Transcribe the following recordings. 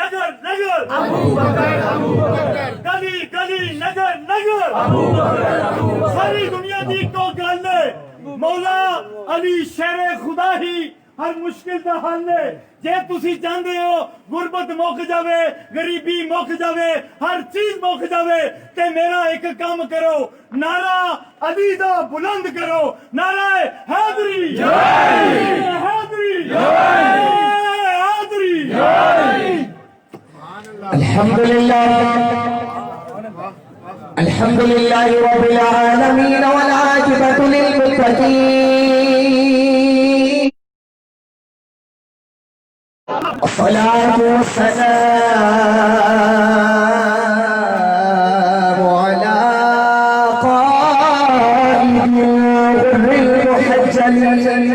नगर नगर गली गली नगर नगर सारी दुनिया दी को गल है मौला अली शेरे खुदा ही हर मुश्किल का हल है जे तुसी चाहते हो गुरबत मुक जावे गरीबी मुक जावे हर चीज मुक जावे ते मेरा एक काम करो नारा अली दा बुलंद करो नारा हैदरी हैदरी हैदरी अल्हम्दुलिल्लाह अल्हम्दुलिल्लाह रब्बिल आलमीन वल आकिबतु लिल मुत्तकीन अस्सलातु वस्सलामु अला क़ाइदिल मुहज्जलिन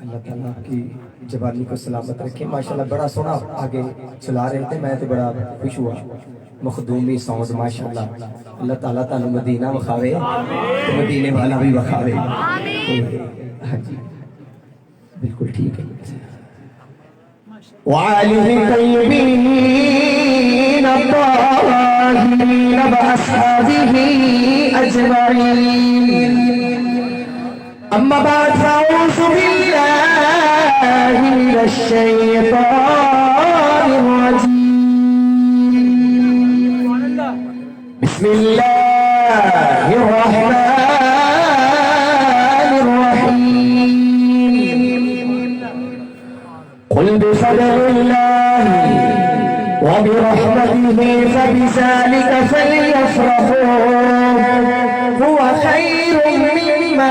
अल्लाह ताला आपकी जवानी को सलामत रखे। माशाल्लाह बड़ा सोना आगे चला रहे थे, मैं तो बड़ा खुश हुआ। मखदूमी साउंड माशाल्लाह। अल्लाह ताला तानु मदीना वखावे तो मदीने वाला भी वखावे। हाँ जी बिल्कुल ठीक है। वालिहि तय्यबीन अत्ताहिरीन व अस्हाबिही अजमईन। अम्मा बाद फ़अऊज़ु बिल्लाहि मिनश शैतानिर रजीम। बिस्मिल्लाहिर रहमानिर रहीम। क़ुल बिफ़ज़लिल्लाहि व बिरहमतिही फ़बिज़ालिका फ़लयफ़रहू हुवा ख़ैरुम मिम्मा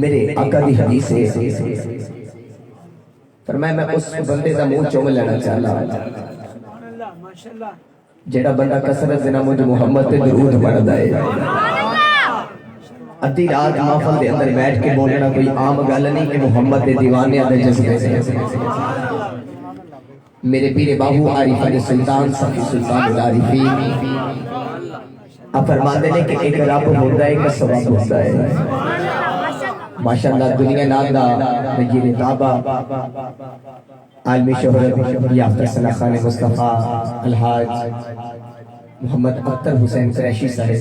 मेरे आका दी हदीस है फरमाया मैं उस बंदे दा मुंह चुम लेना चाहता जेड़ा बंदा कसरत दे नाल मुझ मुहम्मद ते दरूद पढ़दा है। अद्धी रात महफिल दे अंदर बैठ के बोलना कोई आम गल नहीं कि मुहम्मद दे दीवाने दे जज्बे से। मेरे पीरे बाबू आरिफ दे सुल्तान सफी सुल्तान आरिफीन आप फरमाते हैं कि एक रब होता है एक सवाब होता है। माशाअल्लाह दुनिया नाम दा नजीर ताबा आलमी शोहरत याफ्ता सना खान मुस्तफा अलहाज मोहम्मद अख्तर हुसैन कुरैशी साहब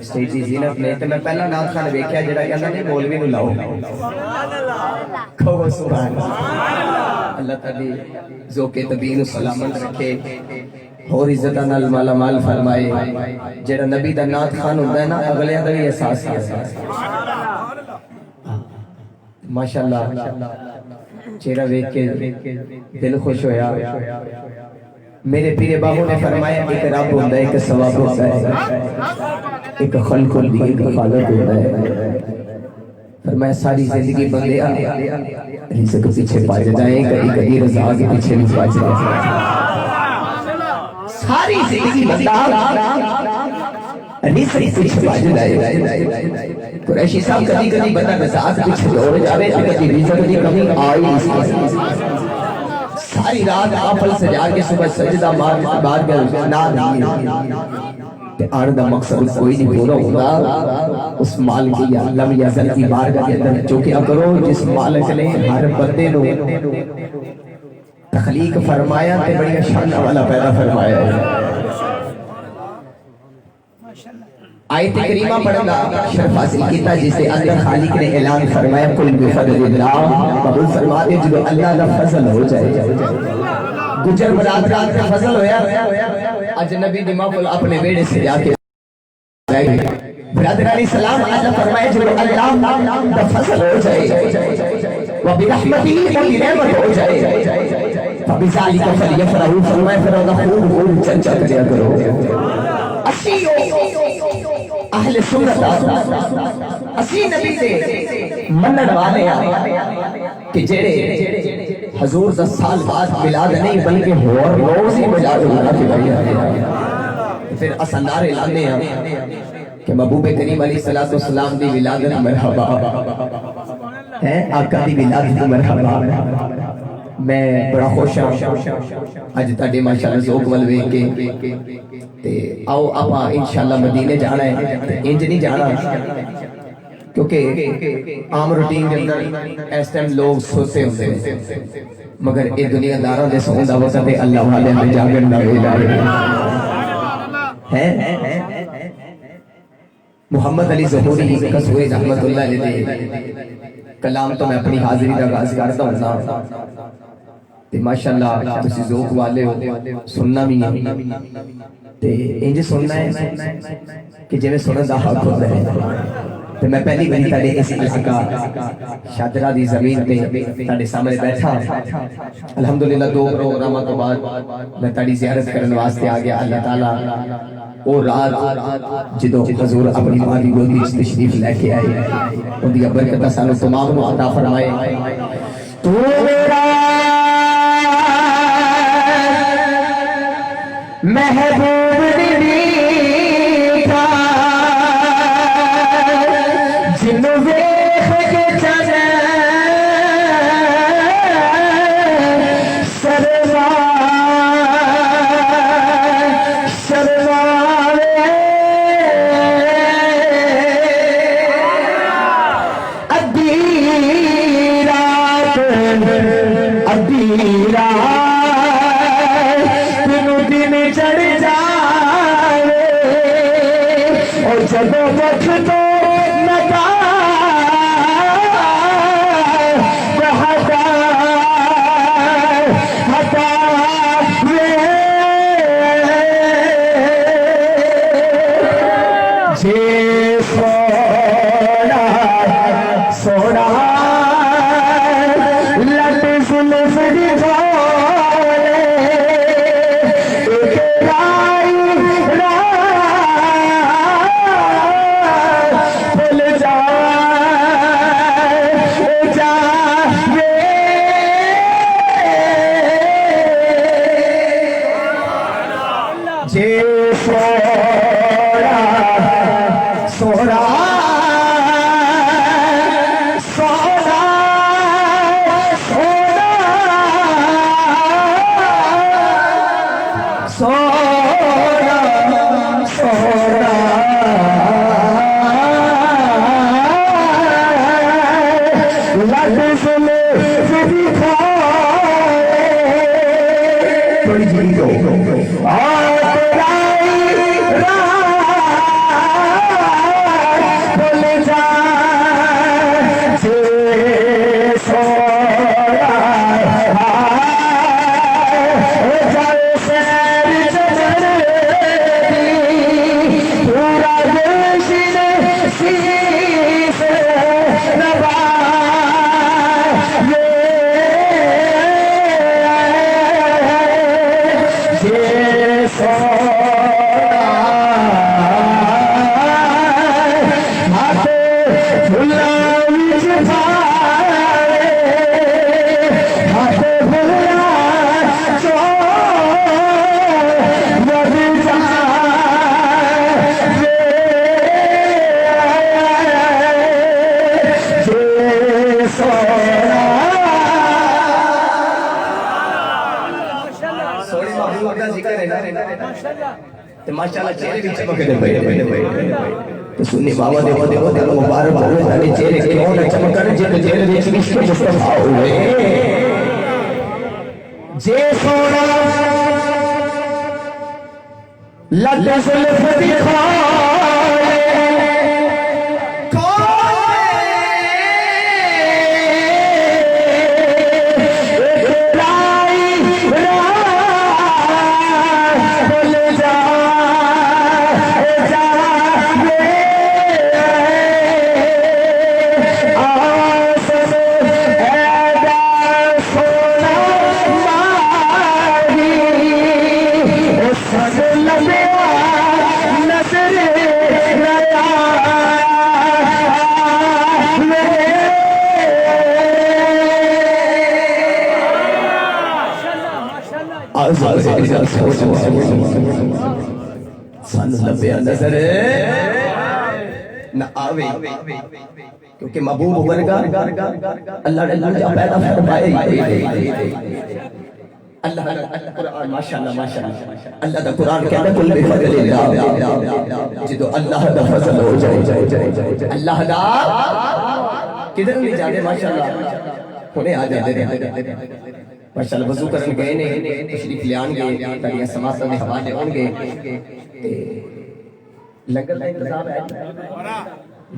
स्टेज दी ज़ीनत ने ते मैं पहला नाम खान वेख्या जेड़ा कहंदा नहीं मौलवी नु लाओ कहो सुभान अल्लाह ताली ज़ोके तबीन सलामत रखे और इज्जत नाल माला माल फरमाए। जेड़ा नबी दा नात खान हुंदा है ना अगले दा भी एहसास है माशाअल्लाह। चेहरा देख के दिल खुश होया। मेरे पीरे बाबू ने फरमाया एक रब होता है एक सवाब होता है एक खल्क होती है एक खालिक होता है। फरमाया सारी जिंदगी बंदे रिज़्क़ पीछे भज जाए कभी कभी रज़ा के पीछे भी भज जाए। सारी जिंदगी बंदा कुरैशी साहब कभी कभी बंदा नजात पीछे दौड़ जावे तो कभी रिज़्क़ की कमी आई नहीं। सारी रात आफल से जाके सुबह सजदा मार के बाद ना ते आने दा मकसद कोई नहीं पूरा होता। उस मालिक या लम यज़ल की बारगाह के अंदर झुकिया करो जिस मालिक ने हर बंदे नु तखलीक फरमाया ते बड़ी शान वाला पैदा फरमाया है। आयत करीमा पढ़ना शर्फ हासिल कीता जिसके अंदर खालिक ने ऐलान फरमाया कुल बिफज़लिल्लाह, कबूल फरमा दे जो अल्लाह दा फजल हो जाए। गुजर बरात रात का फजल होया अजनबी दी महफिल अपने बेड़े से जाके ब्रदरानी सलाम अल्लाह फरमाए जो अल्लाह दा फजल हो जाए व बिरहमतिही की रहमत हो जाए फबिज़ालिका फलयफ़रहू फरमाए फिर खूब चर्चा किया करो। अहले सुन्नत असी नबी दे मनन वाले कि जेड़े हजूर 10 साल बाद मिलाद नहीं बल्कि होर रोज ही मिलाद होना कि भाई फिर अस नारे लाने हैं कि महबूब करीम अलैहिस्सलातु वस्सलाम दी विलादत मरहबा है, आका दी विलादत मरहबा। मैं बड़ा खुश हां अज ताडे माशाअल्लाह ज़ौक वल वेख के ते आओ आपा इंशाअल्लाह मदीने जाना है। इंज नहीं जाना क्योंकि आम रूटीन के अंदर इस टाइम लोग सोते होते हैं, मगर ये दुनियादारों के सोने का वक्त है, अल्लाह वाले में जागरण का वेला है। मोहम्मद अली ज़हूरी कसूरी रहमतुल्लाह अलैह कलाम तो मैं अपनी हाजिरी का आगाज करता हूं ते माशाअल्लाह तुसी ज़ौक वाले हो, सुनना भी है ते इंज सुनना है कि जिवें सुनन दा हक होता है। तो मैं पहली बारी ताड़े इस इलाका शादरा दी जमीन पे ताड़े सामने बैठा। अल्हम्दुलिल्लाह 2 प्रोग्रामां तो बाद मैं ताड़ी ज़ियारत करने वास्ते आ गया। अल्लाह ताला ओ रात जिदों हुजूर अपनी मां दी गोदी च तशरीफ लेके आए उनदी बरकत सानू तमाम नू अता फरमाए। तू मेरा महबूब नीता जिन्नू वेख के चले सरवारे अद्धी रात दिन चढ़ जाए और जब वक्त तो नगा हटा हटा वे जे सोना सोना लट जुल्फ ते माशाल्लाह चेहरे भी चमकदे पए तो सुन्नी बाबा दे तेन मुबारक होवे साडे चेहरे क्यों न चमकन जिते चेहरे विच इश्क मुस्तफा होवे जे सोना लग जुल्फ दिखाए नजर न आवे क्योंकि महबूब वर्गा अल्लाह ने लड़जा पैदा फरमाए अल्लाह कुरान माशाअल्लाह माशाअल्लाह अल्लाह दा कुरान कहता कुल बिफज़लिल्लाह जिदो अल्लाह दा फजल हो जाए अल्लाह दा किधर नहीं जाने माशाअल्लाह हुने आ जाते माशाअल्लाह वजू करन गए ने तशरीफ लियान गए तारियां समातां दे हवाले होणगे ते लंगर दा इंतजाम है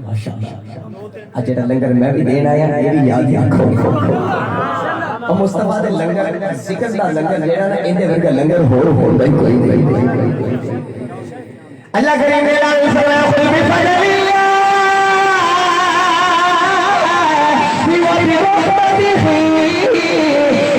माशाअल्लाह आज जेड़ा लंगर मैं भी देन आया ये भी याद रखो और मुस्तफा दे लंगर जिक्र दा लंगर जेड़ा ना इंदे वर्गा लंगर होर होंदा ही कोई नहीं अल्लाह करे मेरा फरमाया खुल बिफज़लिल्लाह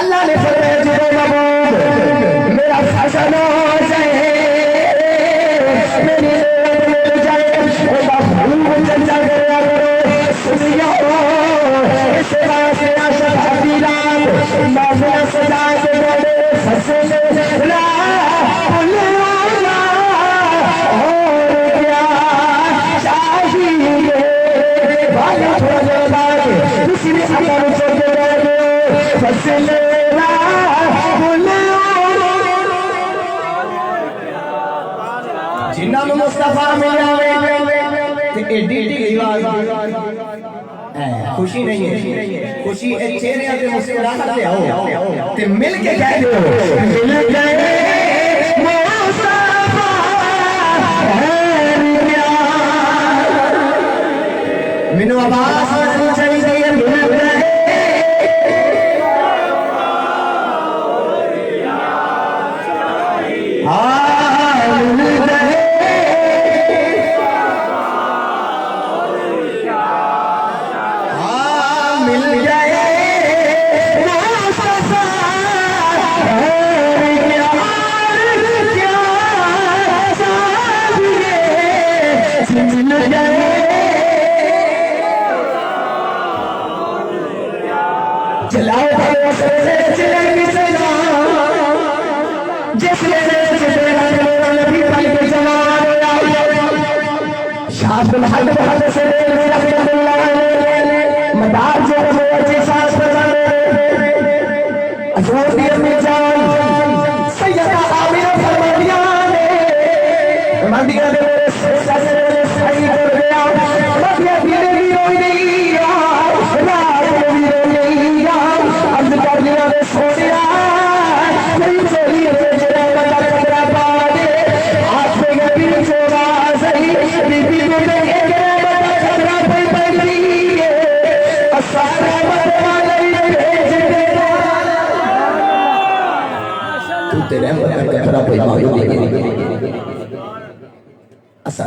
अल्लाह ने फरमाया जो महबूब मेरा फजल हो जाए मेरी मिल जाए ओदा खूब चर्चा करा करो सुनियो इस वास्ते आशा भरी रात महफिल सजा के बड़े फसल ला जिन्ना मुस्तफा मिला एडी खुशी नहीं है खुशी चेहरे पे मुस्कुराहट ले आओ ते मिल के कह दो मिल गए मुस्तफा मिनो आवाज चली गई है मिल गए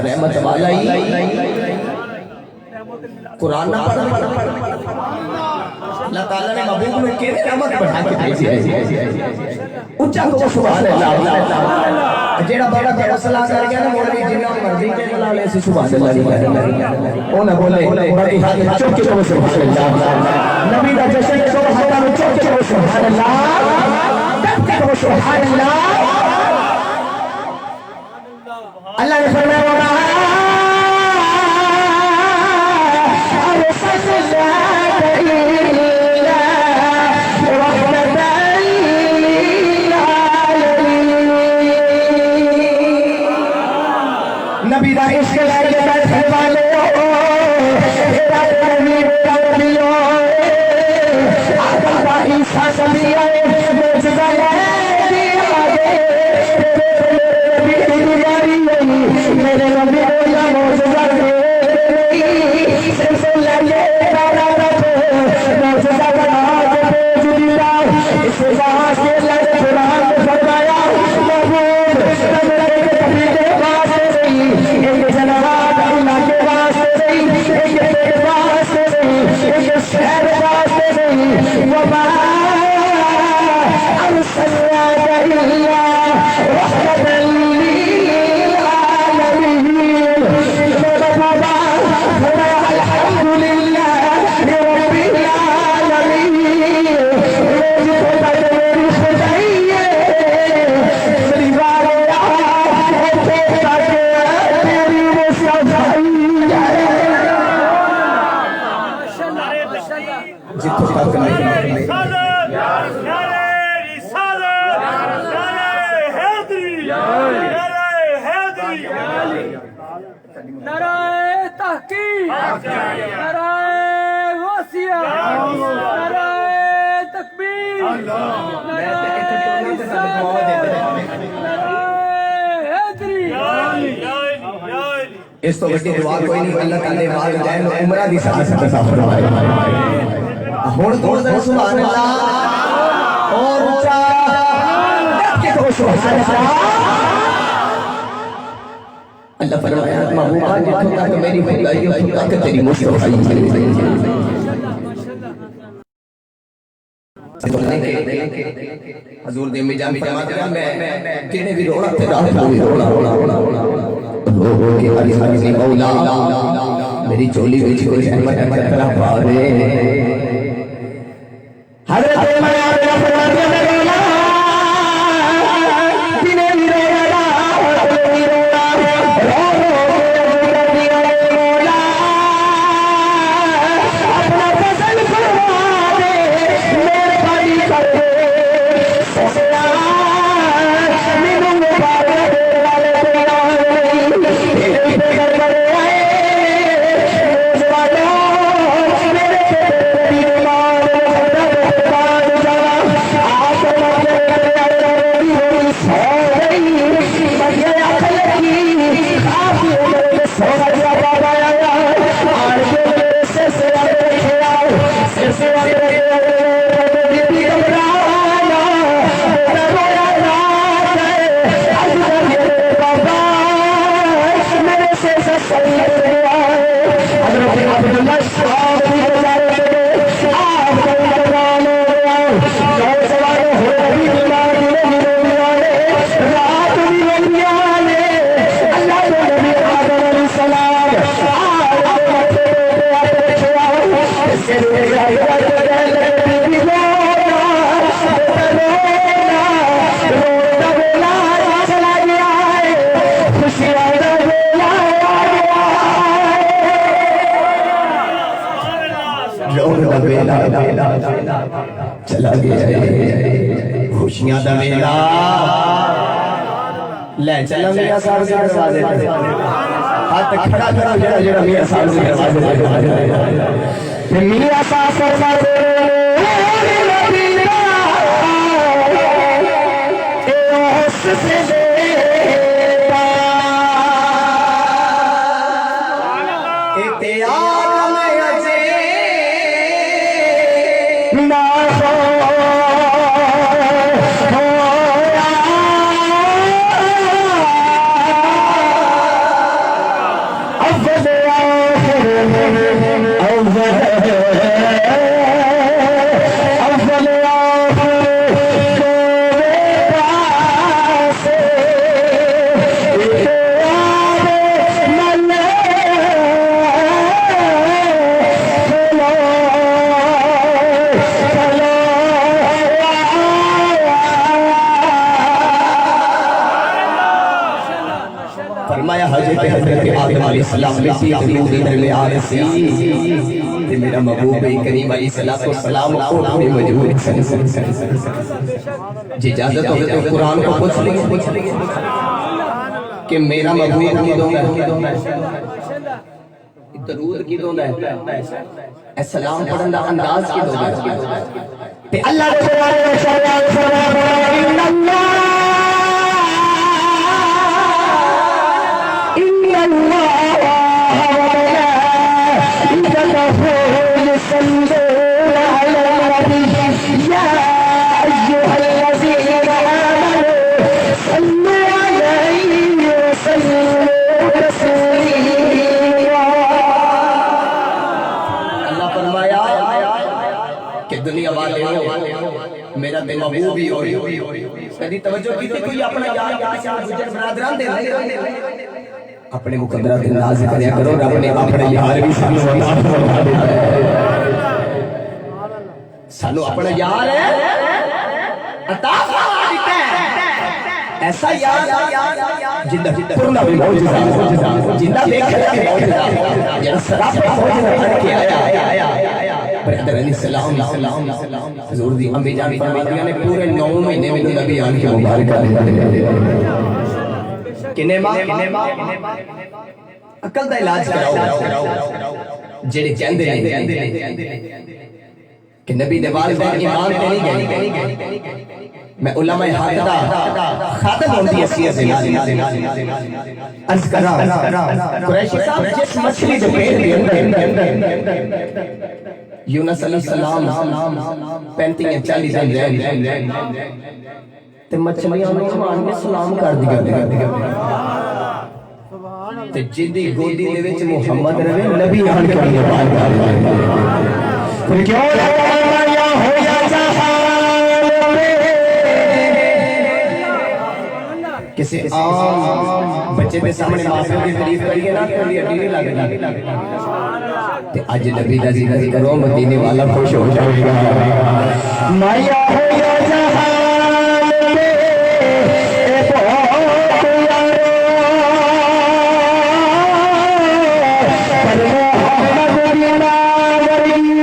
रहमत वाला ही कुरान ना पढ़ अल्लाह ताला ने महबूब में के रहमत बढ़ा के भेजी है ऊंचा को सुभान अल्लाह जेड़ा बड़ा फैसला कर गया ना मौलवी जिन्ना मर्जी के बुला ले सुभान अल्लाह ओ ना बोले बड़ी हाथ चुप के को सुभान अल्लाह नबी दा जश्न के को हाथ में चुप के को सुभान अल्लाह तब के को सुभान अल्लाह अल्लाह ने फरमाया नबी दा इश्क लेके बैठे वाले तेरा नबी मेरा नबी आदम दा ईसा नबी आए मुझदा लेके आगे तेरी यारी मेरे नबी बोला मुझदा सिर्फ ले तारा रखो मुझदा बना के भेज दिया इस वास्ते लग कुरान में फरमाया महबूब मेरे नबी के वास्ते नहीं एक जनाब अल्लाह के वास्ते नहीं एक पेट वास्ते नहीं एक शहर वास्ते नहीं वमा अरसलनाक इल्ला रहमतल लिल आलमीन मेरा बाबा अल्हम्दुलिल्लाह रब्बिल आलमीन रोज खुदा मेरी खुदाई है मेरी वाले तेरा तेरी मुस्तफाई जितो तक नहीं नाराए तहकीक, नाराए गौसिया, नाराए तकबीर, नाराए रिसालत, नाराए हैदरी। इस तो बड़ी दुआ कोई नहीं अल्लाह ताला वालिदैन उमरा दी साथ अता फरमाए हुन तो सुभान अल्लाह और ऊंचा के तो सुभान अल्लाह अल्लाह फरमाया महबूबा जिथों तक मेरी खुदाई उथों तक तेरी मुस्तफाई हजूर दे में जान फरमाते हैं मैं केने भी रोना तेरा भी रोना के हरी हरी मौला मेरी चोली विच कोई रहमत तेरा पा दे हजरत मौला फरमाते हैं मौला बिने भी रोना भी रोना रो रो के मौला अपना फजल फरमा दे मेहरबानी कर दे सोना मेनू मुबारक वाले चला गया खुशियां दा मेला ले चला मियां साहब के दरवाजे हाथ खड़ा करो जरा जरा मियां साहब के दरवाजे मियां साहब फरमाते फरमाया हजरत आदम अलैहिस्सलाम मिट्टी रूह के दरमियान सी ते मेरा महबूब करीम अलैहिस्सलाम को भी मौजूद जी इजाजत हो तो कुरान को पूछ लेंगे कि मेरा महबूब किदों दा माशाल्लाह दरूद किदों दा है सलाम पढ़न दा अंदाज किदों दा ते अल्लाह दे कुरान में शरीयत फरमाया इन्नल्लाह दुनिया वाले मेरा ते महबूब ही हो कदी तवज्जो की कोई अपना यार गुजर बरादरान दे अपने मुकद्दर ते नाज करया करो रब ने अपने यार भी सानू अता फरमा दिता है सानू अपना यार है अता फरमा दिता है ऐसा यार जिंदा पुरना भी मौजूद जिंदा देखा भी मौजूद जरा सराप मौजूद करके आया ब्रदर अली सलाम हुजूर दी अम्मी जान फरमातियां ने पूरे 9 महीने में नबी आन के मुबारक किने मां अकल दा इलाज कराओ जेड़े कहंदे ने कि नबी दे वालिदैन ईमान ते नहीं गए मैं उलमा हक दा खातम होंदी हैसियत से अर्ज करा कुरैशी साहब जिस मछली दे पेट दे अंदर यूनुस अलैहिस्सलाम 35 या 40 दिन रह ते मछलियां नु मान के सलाम कर दिया ते जिंदी गोदी दे विच मुहम्मद रवे नबी आन के बात कर फिर क्यों लगाया होया जहान में किसी आम बच्चे के सामने मासूम की तारीफ करिए ना तो हड्डी नहीं लगती आज नबी दा जिक्र करो मदीने वाला खुश हो जाएगा माया हो या जहान में ए बहुत यारो पर मोहम्मद बिना वरी ना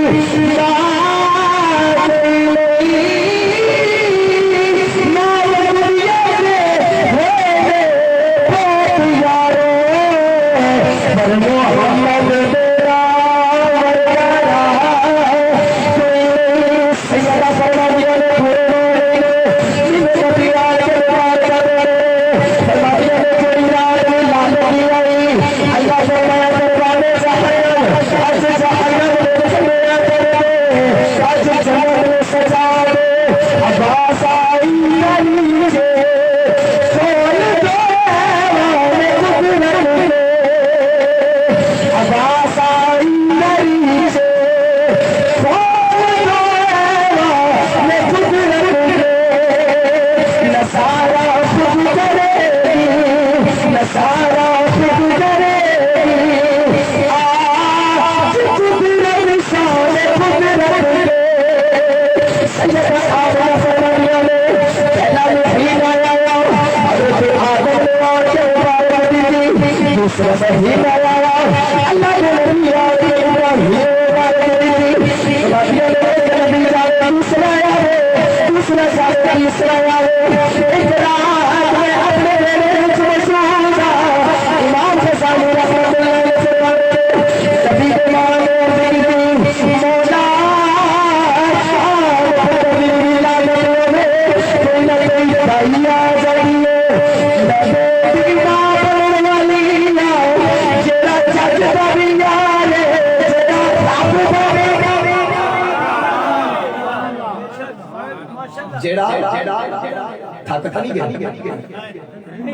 थक तो नहीं गए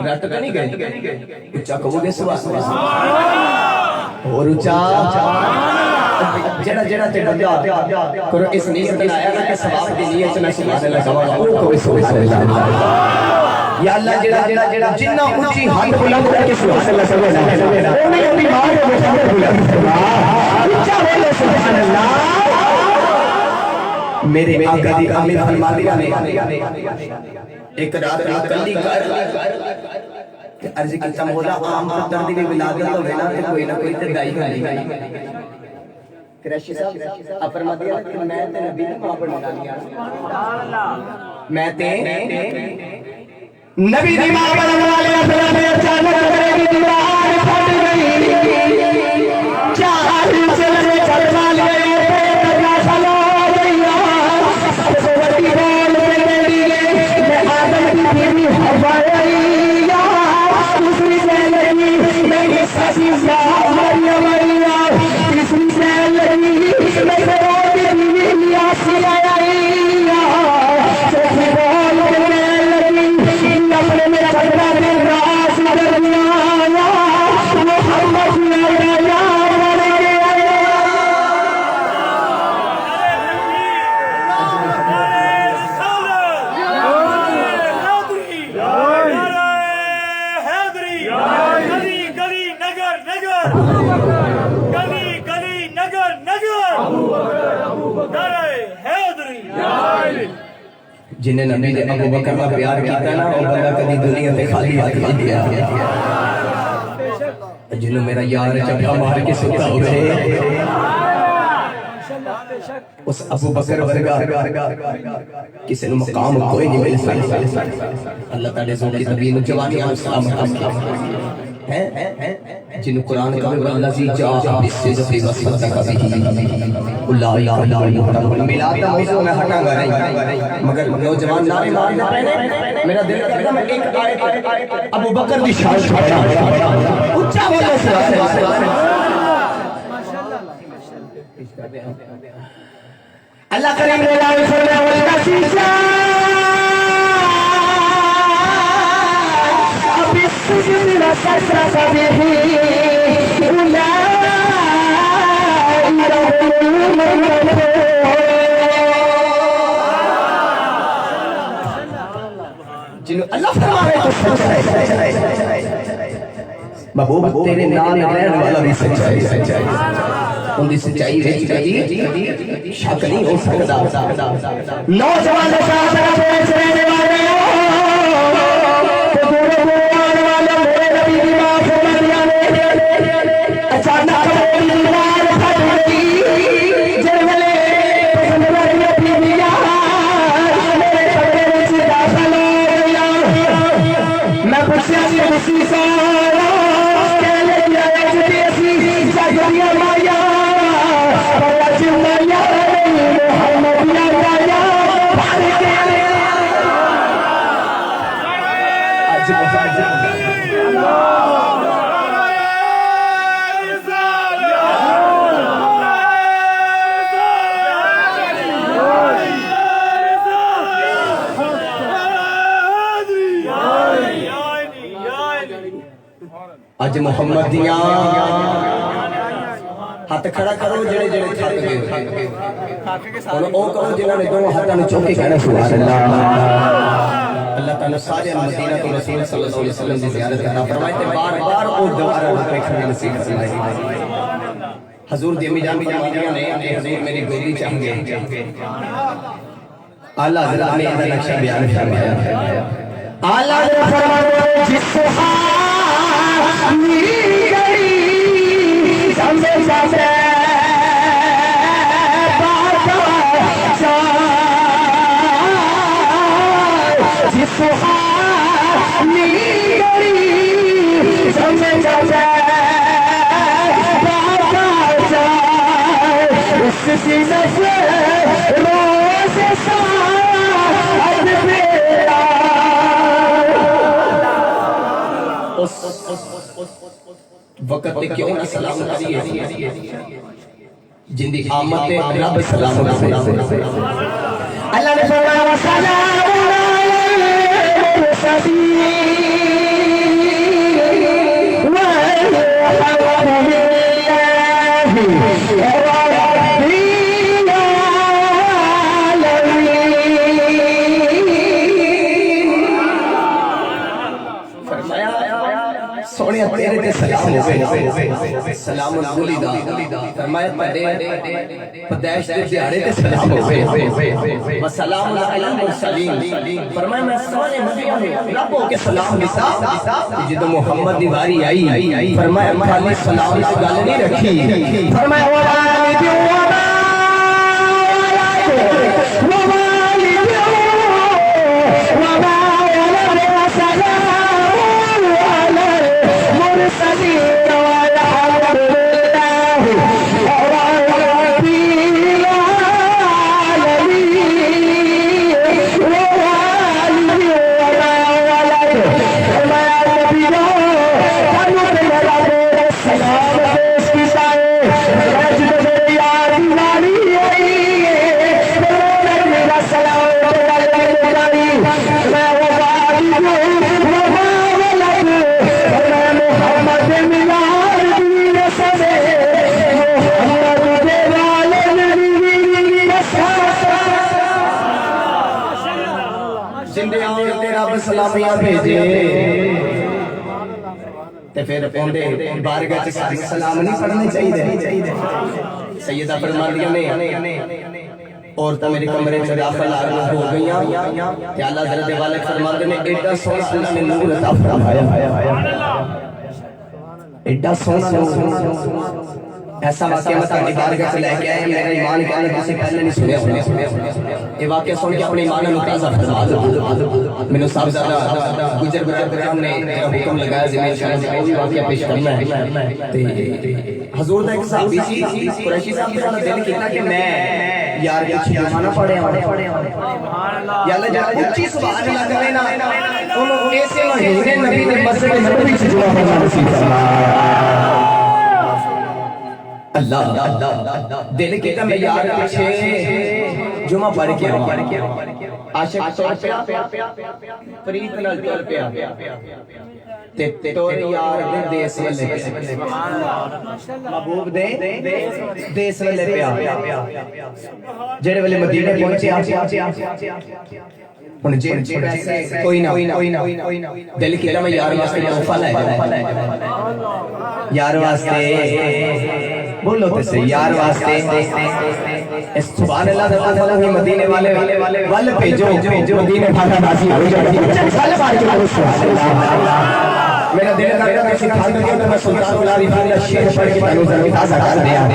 रट तो नहीं गए उच्चा कहोगे और उच्चा जेड़ा जेड़ा ते बंदा करो इस नीयत में आया ना कि सवाब दी नीयत में सुभान अल्लाह कहां वो कोई सुभान अल्लाह या अल्लाह जेड़ा जेड़ा जेड़ा जिन्ना ऊंची हाथ बुलंद करके सुभान अल्लाह सुभान अल्लाह ओने अपनी मां को बेटा बुलंद उच्चा बोले सुभान अल्लाह मेरे आका दी आमीन फरमा दिया ने एक रात कल्ली कर ते अर्ज कीता मौला आम पुत्र दी विलादत होवे ना ते कोई ना कोई ते दाई होनी क्रैशी साहब फरमा दिया कि मैं ते नबी ने मां बना लिया सुभान अल्लाह मैं ते नबी दी मां बनने वाले अल्लाह ने अचानक जिन्हें नबी ने अबू बकर का प्यार किया ना वो बंदा कभी दुनिया में खाली हाथ नहीं गया जिन्हों मेरा यार चप्पा मार के सुता हो गए उस अबू बकर वर्गा किसी ने मकाम कोई नहीं मिल सकता अल्लाह ताला जोड़ी नबी ने जवानी और सलाम है जिन कुरान का वल्लजी जा बिस्सिद्क़ि वसद्दक़ बिही उल्लाह मिलाद का मौजू मैं हटाऊंगा नहीं मगर नौजवान नारे मारने पहले मेरा दिल करता मैं एक आयत अबू बकर की शान पढ़ा ऊंचा बोलो अल्लाह करीम ने लाल फरमाया वल्ला सीसा अब इस सुजन ला ससरा बिही जिन्हों अल्लाह फरमाए तो सच्चाई महबूब तेरे नाम रहने वाला भी सच्चाई उनकी सच्चाई कभी शक नहीं हो सकता नौजवान रहने वाले अचानक अज मोहम्मद दियां हाथ खड़ा करो जेड़े जेड़े थक गए और ओ करो जिन्हां ने दोनों हाथां नु चौके कहना सुभान अल्लाह अल्लाह ताला सारे मदीना तो रसूल सल्लल्लाहु अलैहि वसल्लम की ज़ियारत करना फरमाए ते बार-बार ओ दोबारा देखने नसीब फरमाए हुजूर दी अम्मी जान जमानिया ने हुजूर मेरी गोदी चाहेंगे आला हज़रत ने इनका नक्शा बयान फरमाया आला ने फरमाया जिस वक्त क्यों ना सलाम करिए जिंदी आमत पे रब सलाम करे अल्लाह ने फरमाया सलाम सोने तेरे ते सलाम हो सलाम गुलीदा फरमाया तेरे पदैश दे दिहाड़े ते सलाम हो व सलाम अलैहि मुरसलीन फरमाया मैं सारे नबियों ने रब के सलाम दिता जदों मोहम्मद दी वारी आई फरमाया खाली सलाम दी गल नहीं रखी फरमाया वाला सलामियां भेजे ते फिर पौंदे बारगाह च सलाम नहीं पढ़ने चाहिए सैयदा फरमादियां ने औरतां मेरे कमरे में दाखिल हो गई। अल्लाह हज़रत वाले फरमाते ने एडा सोहना अल्लाह ने नूर अता फरमाया, एडा सोहना ऐसा वाकया मैं तुम्हारी बारगाह से लेके आया। मेरा ईमान के अंदर किसी पहले नहीं सुने ये वाकया सुन के अपने ईमान में ताज़ा फरमा दो। मैंने साहबजादा गुजर ग्राम ने हुक्म लगाया ज़मीन शाह ने कोई वाकया पेश करना है ते हजूर दा एक सहाबी सी कुरैशी साहब ने दिल किया कि मैं यार कुछ जमाना पढ़े या अल्लाह जरा ऊंची सुभान अल्लाह करे ना उन्हों ऐसे महीने नबी ने मस्जिद नबवी से जुड़ा होना नसीब फरमा। अल्लाह दिल किया मैं यार पीछे जुमा पढ़ के आशिक फरीद नाल चल पिया ते तो यार दे देश वाले महबूब दे देश वाले पिया जेड़े वाले मदीने पहुंचे हुन जे कोई ना दिल किया मैं यार वास्ते तोहफा ले यार वास्ते बोलो तो सही यार वास्ते इस सुभान अल्लाह ताला ही मदीने वाले वल भेजो मदीने भागा राजी हो जाए। चल मार के बोलो सुभान अल्लाह। मेरा दिल करता है कि खान के मैं सुल्तान गुलारी खान का शेर पढ़ के तनु जरा ताजा कर दिया ए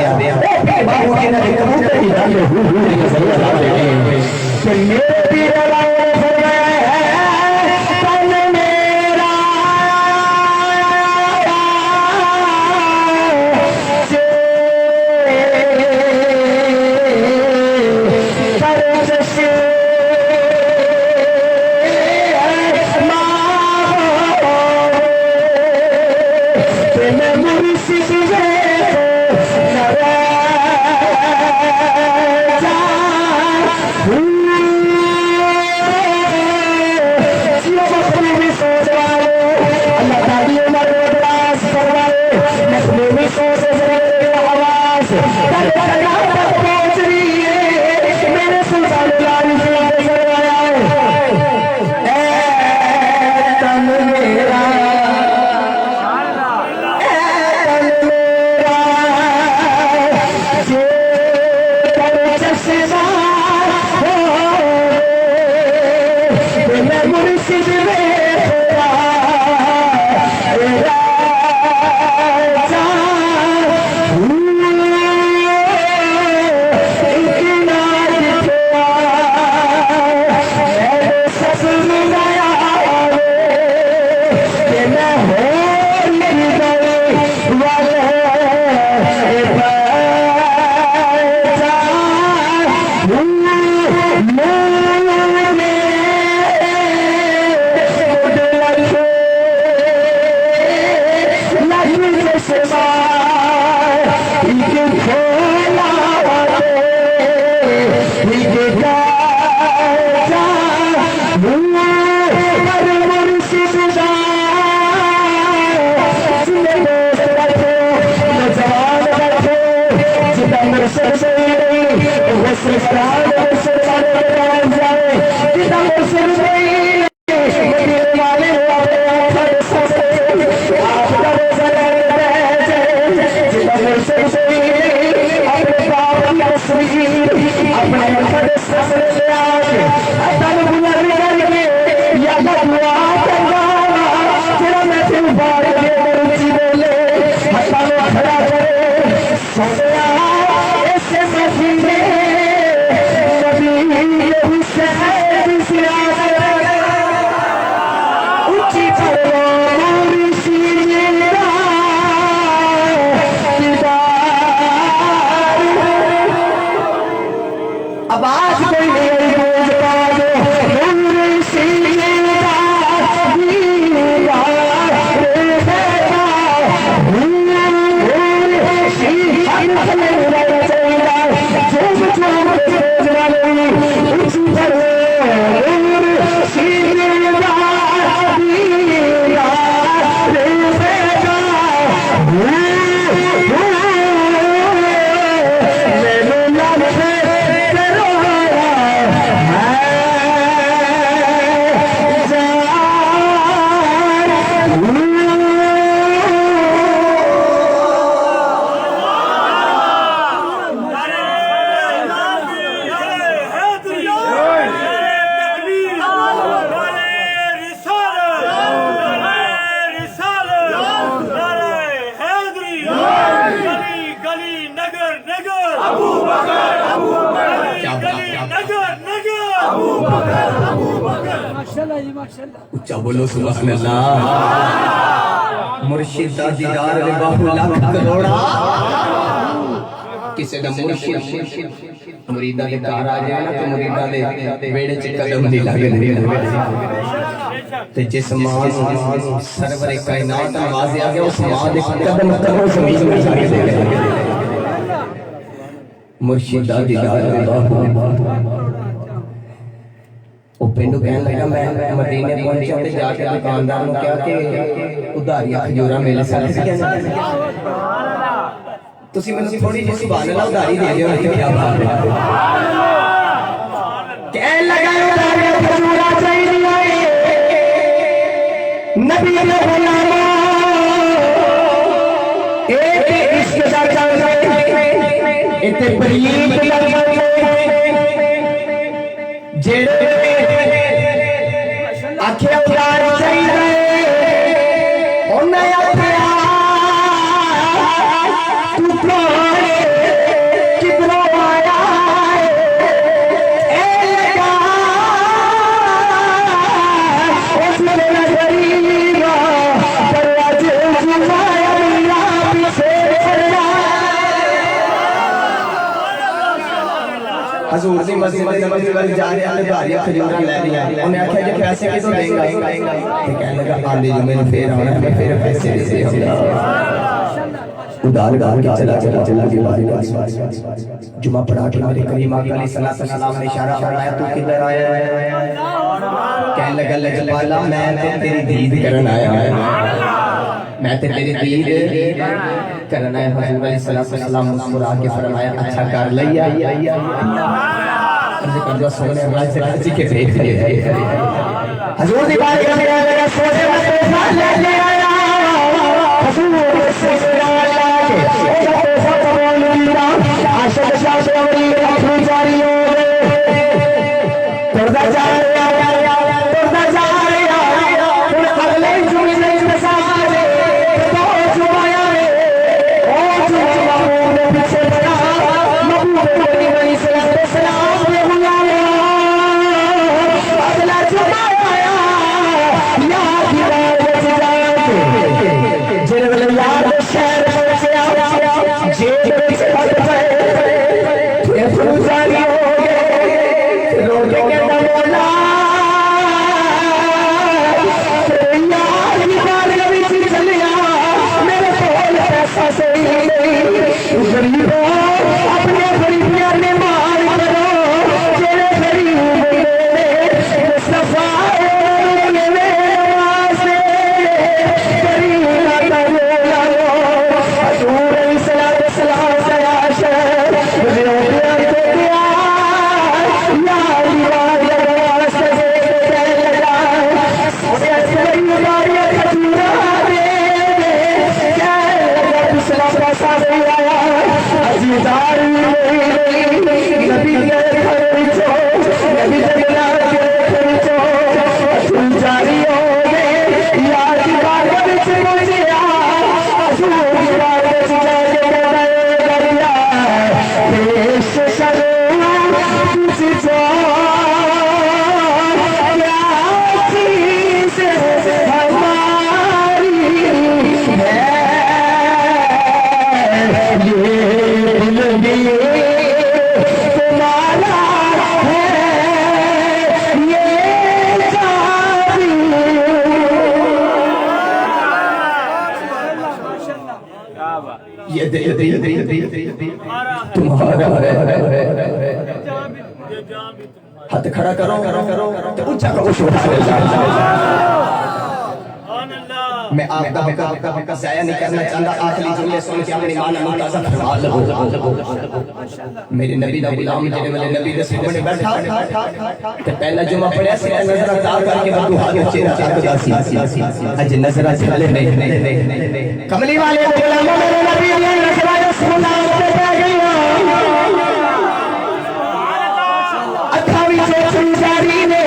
बाबू के ना कबूतर ही डालो कि मेरे पीर लाए हो गए तन मेरा नगर नगर माशाल्लाह जी माशाल्लाह। उच्चा बोलो सुभान अल्लाह। मुर्शिद दा दीदार वे बाहु लाख करोड़ा किसे दा मुर्शिद मुरीदा दे घर आ जाए ना तो मुरीदा दे वेड़े च कदम नहीं लगदे ते जिस मां सरवर कायनात नवाज़िया गया उस मां दे कदम कदम जमीन में जाके दे मुर्शिद दा दीदार वे बाहु वो पिंडू कहने लगा मैं मदीने पहुंचा तो जाके दुकानदार ने कहा कि उधारियां खजूरा मिल सकदियां तुसी मैनूं थोड़ी जी सुभान अल्लाह उधारी दे दियो ते क्या बात है कहने लगा उधारियां खजूरा चाहिए नबी ने गुलामा एक इश्क दा चल इते बरीक लफ्ज़ जेड़े आखे उधार चाहिए उन्हें आखिया तू कौन किधरों आया ए लगा उसने नजरिया दरवाजे जुबाया मेरा पीछे हजूर दी मस्जिद नबवी वाली जा रहे हैं उधारियां खजूरा ले लिया उन्हें आखिया जे पैसे किसों देगा ते कहने लगा आंधी जुमे ने फिर आना मैं फिर पैसे दे दूंगा उधार गाल के चला के बारी जुमा पढ़ा के मेरे करीम आगे सलाम ने इशारा फरमाया तू किधर आया है कहने लगा लजपाला मैं तो तेरी दीद करन आया मैं तो तेरी दीद करन आया हजूर सल्लल्लाहु मुस्कुरा के फरमाया अच्छा कर लिया अर्ज कर दो सोने राज से के देख हजूर दी बात कर लगा सोने में ले ले आया हजूर से आशिक शाह अमरी अपनी जारी हो करदा जा अगले जुमले में सारे तो जुबाया रे ओ जुबाया ने पीछे लगा नबी ने सलाम ने बुलाया अगला जुबाया या दीवार से जाके जिन वाले यार शहर से आया जे से बात है ये फुजारी हो गए रोड के मौला यार दीवार में से चलिया मेरे कोल पैसा सही गरीबों अपने गरीबियां ने मार करो जेरे गरीब सफाए में वास्ते गरीब का बोला हजूर सल्लल्लाहु अलैहि तुम्हारा हाथ खड़ा करो तो ऊंचा करो मैं आपका जाया नहीं करना चाहता आखिरी जुमले सुन के अपनी माना मुताजा फरमा लो मेरे नबी दा गुलाम जेने वाले नबी दे सामने बैठा ते पहला जुमा पढ़या सी नजर तार करके बंदू हाथ चेहरा ताकदा सी अज नजर चले नहीं कमली वाले गुलामों मेरे नबी ने नजर सुना पे गई अठावी से सुजारी ने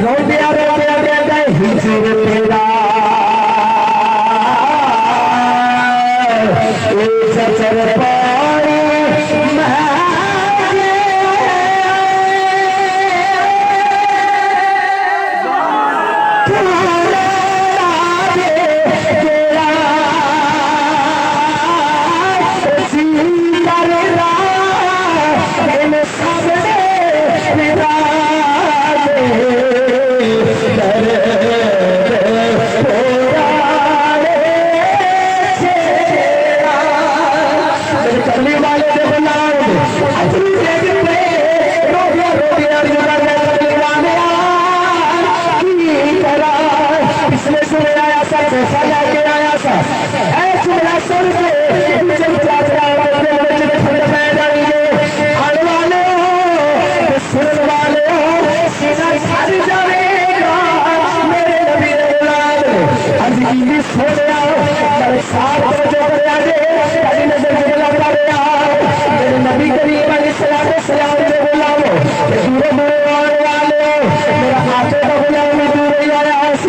रो दिया हिजर तेरा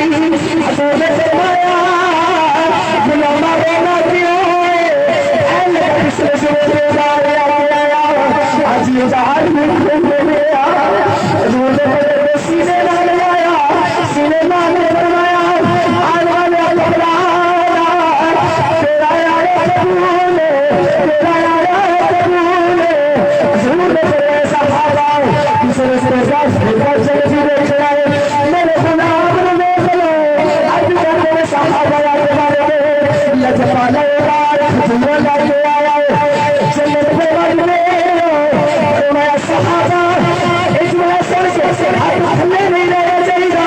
हजूर ने फरमाया गुलामा रोना क्यों है पिछले सुबह आज उजाड़ में गया हजूर ने सीने नाल आया सीने नाल फरमाया आने वाले तेरा यार कबूल तेरा यार कबूल हजूर ने ऐसा भागा दूसरे से चल मेरे गुनाह में लो आज मेरे सहाबा लजपाने वाला हजूर ने आया जन्नत में वाले मैं सहाबा इजमा से हमें नहीं रहना चाहिए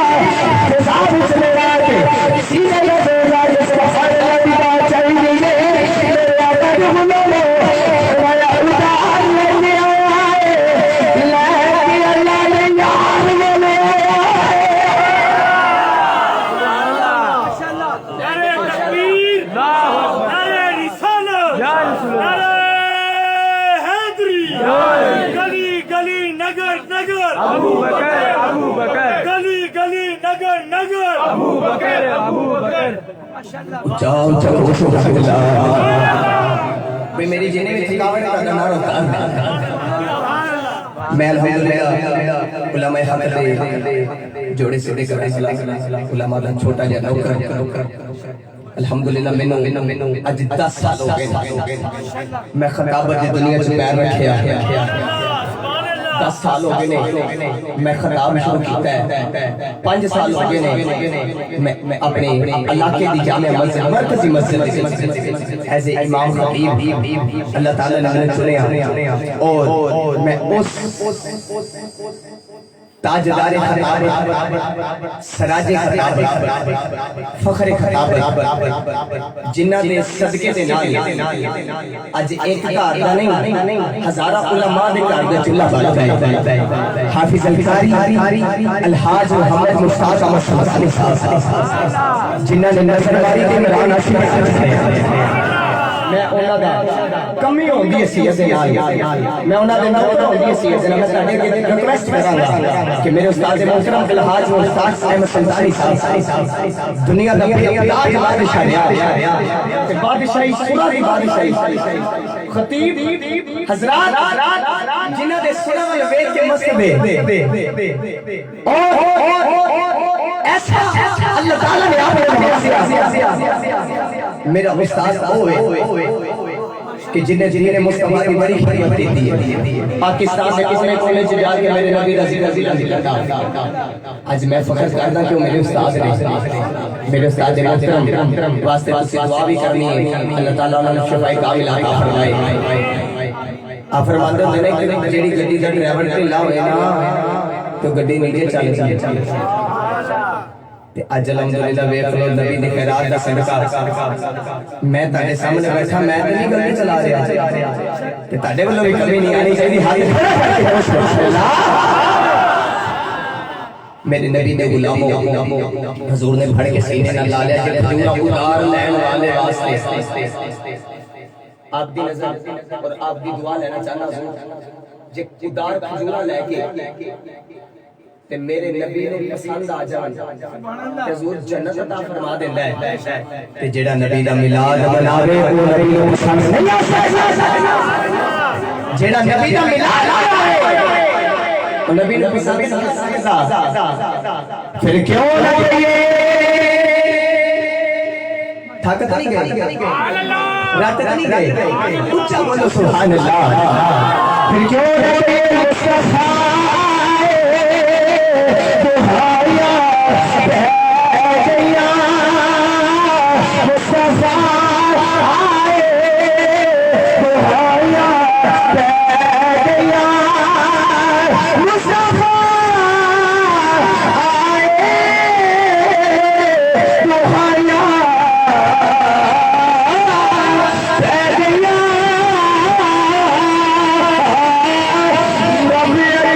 साहब चले गए सीधे लगे जाए सफर की बात चाहिए मेरे आका के मुंह में मैं उतार लेने आया है लाकी अल्लाह ने यार लेने आया नारे तकबीर नारे रिसालत नारे हैदरी गली गली नगर नगर अबू बकर गली गली नगर नगर अबू बकर माशाल्लाह जाओ चलो सुभान अल्लाह भाई मेरी जिन्हें भी थकावट का गाना होता मैं अल्हम्दुलिल्लाह उलमा हक दे जोड़े सीधे कर उलमा दा छोटा जिहा नौकर अल्हम्दुलिल्लाह मैनू अज 10 साल हो गए मैं खताबत दी दुनिया च पैर रखिया 10 साल हो गए मैं खताब शुरू किया है 5 साल हो गए मैं अपने इलाके दी जामिया मस्जिद मरकजी मस्जिद एज ए इमाम खतीब अल्लाह ताला ने मुझे चुना और मैं उस ताजदार खताब सराजे खताब फखरे खताब जिन्हां दे सदके दे नाल अज एक घर दा नहीं हजारा उलमा दे घर दा चुल्हा बल है हाफिज अलकारी अलहाज मोहम्मद मुश्ताक अहमद हसनी साहब जिन्हां ने नजरवारी दे इमरान हाशिम मैं उन्हां दा कमी होंदी है सीयत दे नाल मैं उन्हां दे नौकर होंदी है सीयत दे नाल मैं साडे अगे रिक्वेस्ट करांगा कि मेरे उस्ताद मोहतरम अलहाज मुश्ताक अहमद संसारी साहब दुनिया दा बेताज बादशाह ते बादशाही सुरा दी बादशाही खतीब हजरात जिन्हां दे सुरा वल वेख के मसबे ऐसा अल्लाह ताला ने आप मेरा उस्ताद होए कि जिन्हें मुस्तफा की बड़ी खिदमत दी है पाकिस्तान में किसने कॉलेज जाके मेरे नबी दा जिक्र दिला आज मैं फख्र करदा कि मेरे उस्ताद ने मेरे उस्ताद मोहतरम वास्ते तुसी दुआ भी करनी है अल्लाह ताला उन्हें शफाए कामिल अता फरमाए आप फरमाते होंगे ना कि जेड़ी गड्डी दा ड्राइवर ढिला होए ना तो गड्डी नीचे चल ते अज अल्हम्दुलिल्लाह वेख लो नबी दी खैरात दा सदका मैं ताडे सामने बैठा मैं तो नहीं गड्डी चला रहा ते ताडे वालों भी कमी नहीं आनी चाहिए हाथ खड़ा करके सुभान मेरे नबी दे गुलामों हुजूर ने फड़ के सीने नाल ला लिया कि पूरा उतार लेने वाले वास्ते आप दी नजर और आप दी दुआ लेना चाहना हुजूर जे उदार खजूरा लेके ते मेरे नबी ने पसंद आ जान ते हुजूर जन्नत अता फरमा देंदा है ते जेड़ा नबी दा मिलाद मनावे ओ नबी नू पसंद नहीं आ सकदा जेड़ा नबी दा मिलाद मनावे ओ नबी नू पसंद नहीं आ सकदा फिर क्यों लगे ताकत नहीं गई रात नहीं गई ऊंचा बोलो सुभान अल्लाह फिर क्यों लगे मुस्तफा रब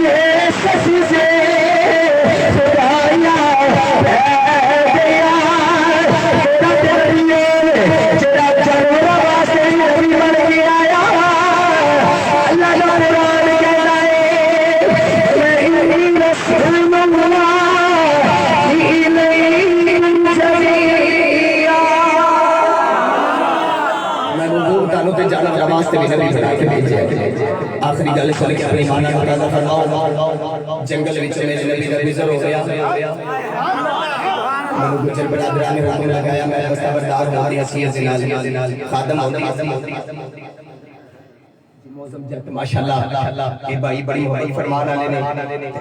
वास्ते भी नबी बना के भेजे। आखिरी गल सुन के अपनी ईमान का अंदाजा फरमाओ। जंगल विच मेरे नबी दा गुजर हो गया। मैंने गुजर बरादरान ने हुक्म लगाया, मैं बस्ताबरदार हो गई हसीयत से नाल खादम होने मौसम जट माशाअल्लाह ये भाई बड़ी बड़ी फरमान वाले ने।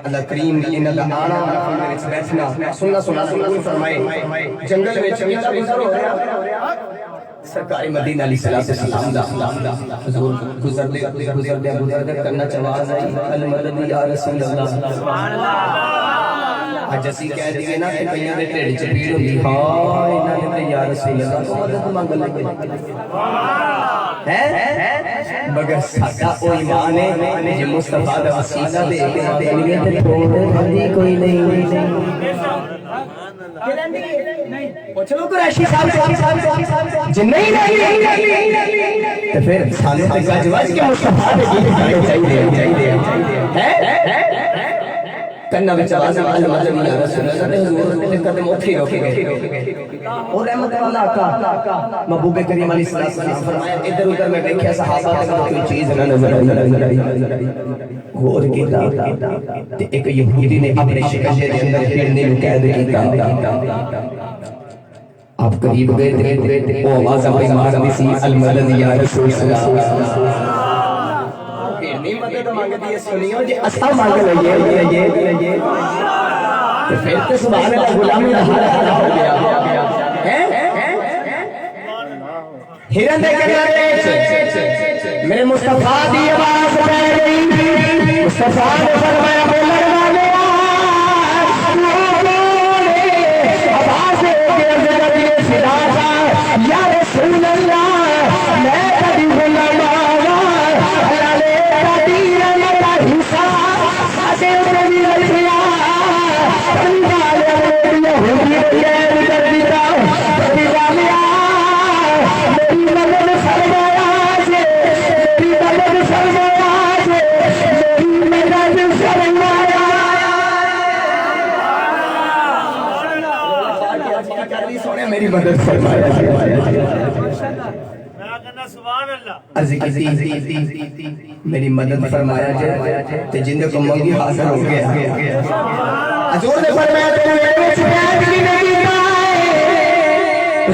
अल्लाह करीम इन्हां दा आना दे विच बैठना सुनना कोई फरमाए। जंगल विच मेरा गुजर हो रहा सरकारी मदीना अली सलाम दा हुजूर गुजरदे करना चवाज आई अल मदद या रसूल अल्लाह सुभान अल्लाह। आज असी कह दिए ना कि कईयां दे ढिड च पीड़ हुंदी, हां इन्हां ने ते या रसूल अल्लाह तो मदद मंग लगे है। मगर साडा ओ ईमान है जे मुस्तफा दा वसीला दे के देनिए ते थोड़े बंदी कोई नहीं। चलो कुरैशी साहब जे नहीं तो फिर सानू ते गज वज के मुस्तफा दे गीत गाने चाहिए है। कन्ना विच आवाज अल मदद या रसूल अल्लाह ने हुजूर ने कदम उठे रोक गए और रहमत वाला आका महबूब करीम अलैहि सलाम फरमाया इधर उधर में देखिया सहाबा तक कोई चीज ना नजर आई। गौर कीता ते एक यहूदी ने अपने शिकंजे दे अंदर हिरने नु कैद कीता। आप करीब गए थे वो आवाज अपनी मारनी सी अल मदद या रसूल अल्लाह। हिरनी मदद मांगदी है सुनियो जे असा मांग लइए तो फिर तो सुभान अल्लाह गुलामी दा हाल हो गया है। हिरन दे किनारे मेरे मुस्तफा दी आवाज पै गई। मुस्तफा ने फरमाया बोलने वाले आवाज दे के फिदा था या रसूल अल्लाह मैं कभी भूला मावा अल्लाह कभी मेरा हिस्सा आगे मेरी लड़कियां पंजाब में होगी कैद कर दिया मेरी मदद फरमाया जे मेरी मदद फरमाया जे मेरी मदद फरमाया। सोने मेरी मदद फरमाया अर्ज़ की मेरी मदद फरमाया जे ते जिंदे को मंगी हासिल हो गया। हजूर ने फरमाया तेरे मेरे विच गैब की नबी का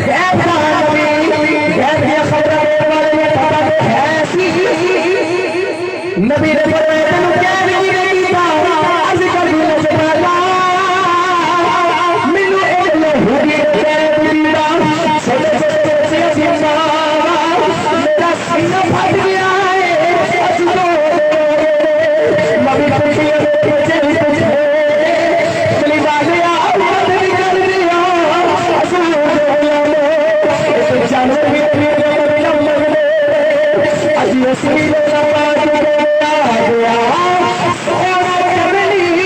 गैब का नबी गैब की खबर देने वाले ने पता है सी नबी ने फरमाया तेरे गैब की नबी का अर्ज़ कर दी नजराला मिलो एक यहूदी गैब की दा सदा से मेरा सीना फट गया है असलो नबी खुशी पीछे चली बाजे आवाज कर दिया असलो एक जानवर भी चमक दे अजी असली आवाज आ गया सोना कमली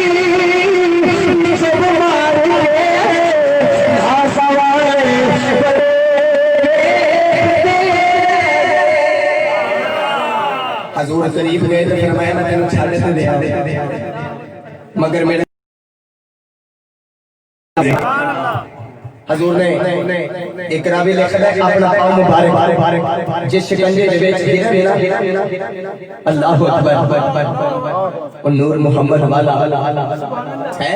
सब मार के ना सवार हजूर करीब गए तो फरमाया मैं तेन छड़ ते दे मगर मेरे हजूर ने एक रावी लिखदा है अपना पांव मुबारक जिस शिकंजे दे विच गिरा अल्लाहु अकबर और नूर मोहम्मद वाला है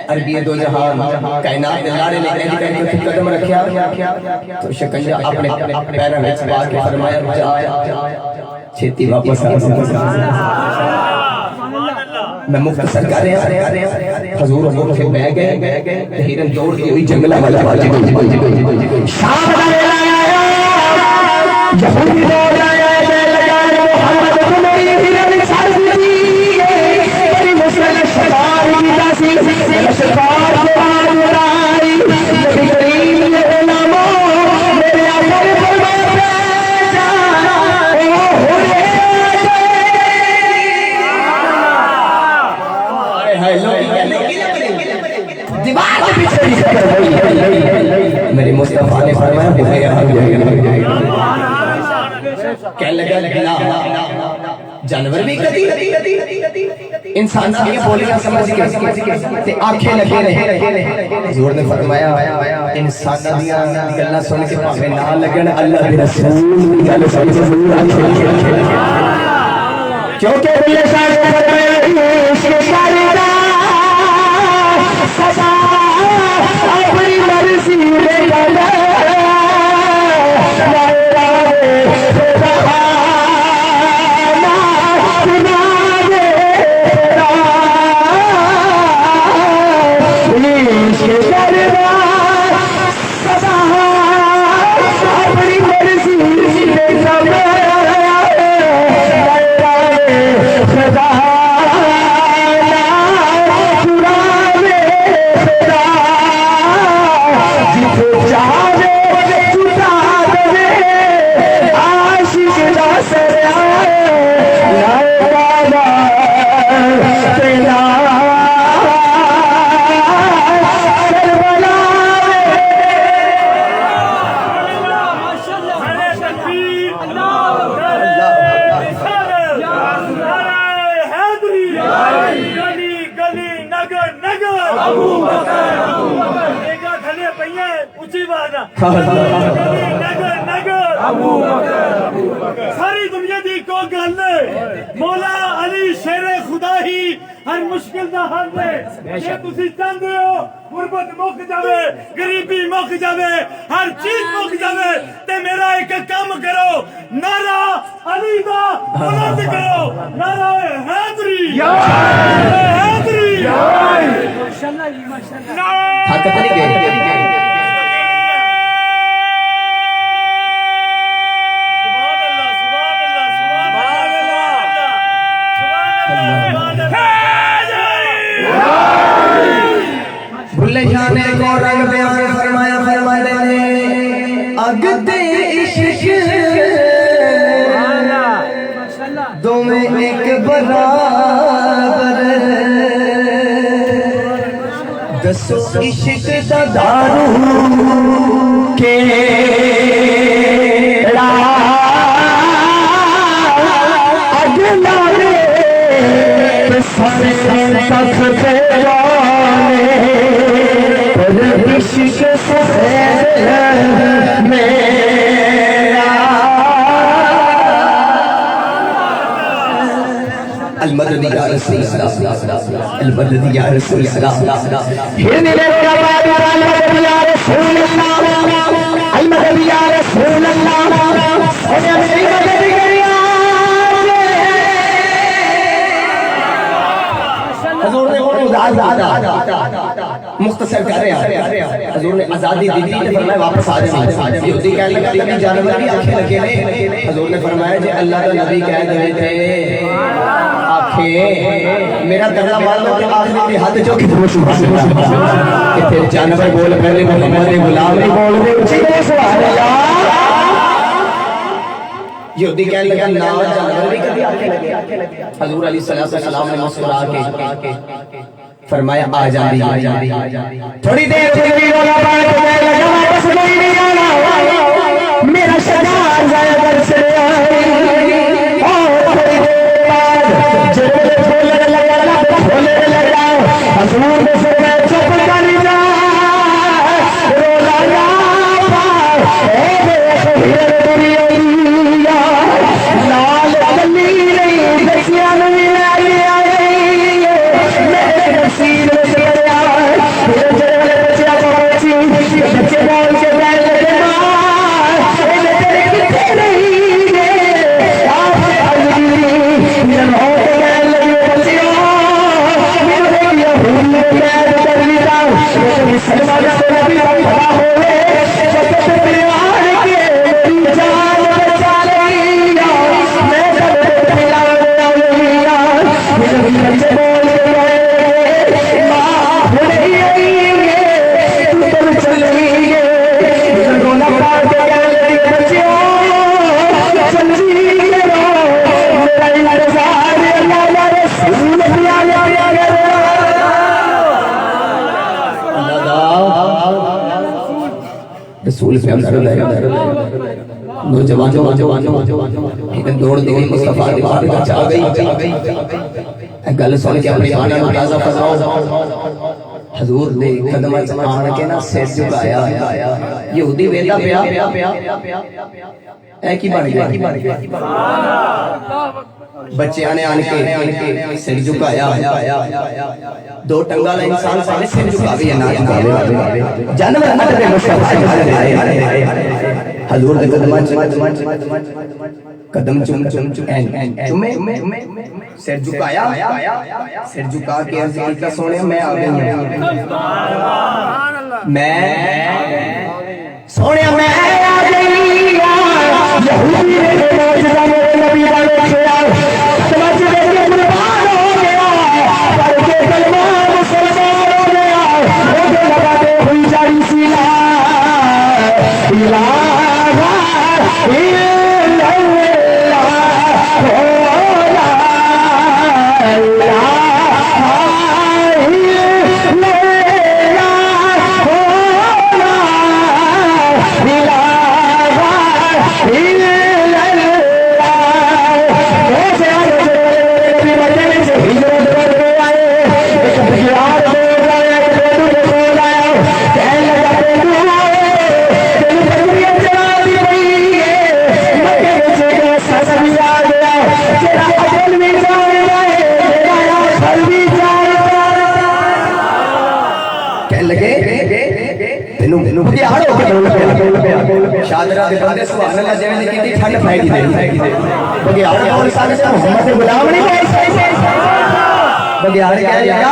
अरबी दो जहान कायनात दे लाड़े ने ऐसी करके कदम रखया तो शिकंजा अपने पैरों में पा के फरमाया जा छेती वापस आ। मैं मुख्तसर कर रहा हजूर हो के बह गए हिरन दौड़ के हुई जंगला वाला शाम का वेला आया यहूदी दौड़ आया लगा मोहम्मद को मेरी हिरन छड़ दी मेरी मुस्लिम शकार की दासी शकार को आई नबी करीम ने नामो मेरे आकर फरमाया दीवार के पीछे मेरे मुस्तफा ने फरमाया कहने लगा जानवर भी कदी इंसान की बोलियां समझ के ते आंखें लगे रहे। हुजूर ने फरमाया इंसानां दी गल्लां सुन के भावे ना लगन अल्लाह दे रसूल दी गल सुन के जरूर आंखें लगे। क्योंकि अल्लाह साहब फरमाया इश्क करदा सदा अपनी मर्जी दे गल्ला सारी दुनिया दी को गल मौला अली शेरे खुदा ही हर मुश्किल दा हल है। जे तुसी चाहते हो गुरबत मुक जावे, गरीबी मुक जावे, हर चीज मुक जावे ते मेरा एक काम करो, नारा अली दा बुलंद करो, नारा हैदरी हैदरी माशाल्लाह जी माशाल्लाह। भुल्ले जाने को रंग बयान फरमाया फरमाते ने अगते इश्क दो में एक बराबर दसो इश्क दा दारू के अगला रे सारे तख्ते इश्क से मेरा अलमदद या रसूल अल्लाह अलमदद या रसूल अल्लाह हिरनी मेरा बाबा अलमदद या रसूल अल्लाह अलमदद या रसूल अल्लाह और मेरी मदद करिया। हुजूर ने मुख्तसर कर रहे हैं। हुजूर ने आजादी दी थी तो फरमाया वापस आ जाओ। यहूदी कहने लगा कभी जानवर की आंखें लगे ने। हुजूर ने फरमाया जे अल्लाह का नबी कह दे थे आंखें मेरा गला मार लो कि आखिरी के हाथ जो कितने सुभान अल्लाह कितने जानवर बोल पहले मोहम्मद ने गुलाम नहीं बोल रहे उसी सुभान अल्लाह। यहूदी कहने लगा ना जानवर भी कभी आंखें लगे। हुजूर अलैहिस्सलाम ने मुस्कुरा के फरमाया आ जा थोड़ी देर मेरा शहजाद घर से रसूल पे नौजवान दौड़ दी मुस्तफा दी बारगाह च आ गई। गल सुन के अपनी आना ताजा फरमाओ। हजूर दे कदम च आन के ना सिर झुकाया, यहूदी वेंदा पिया ऐ की बन गया। बच्चे ने आन के सिर झुकाया, दो टंगा ला इंसान सारे सिर झुकावे ना झुकावे, जानवर ना करे हजूर दे कदम चुम चुम चुमे सिर झुकाया, सिर झुका के अर्ज कीता सोने मैं आ गई हूं, मैं सोने मैं आ गई। यहूदी ने मौजूदा मेरे नबी का देखा, समझ के कुर्बान हो गया, पर के कलमा मुसलमान हो गया, वो लगाते हुई जारी सीला इलाहा शादरा दे बंदे सुभान अल्लाह जिवें कीती ठंड पैगी दे बगियाड़ बोल सकदे मोहम्मद दे गुलाम नहीं बगियाड़ कह लगा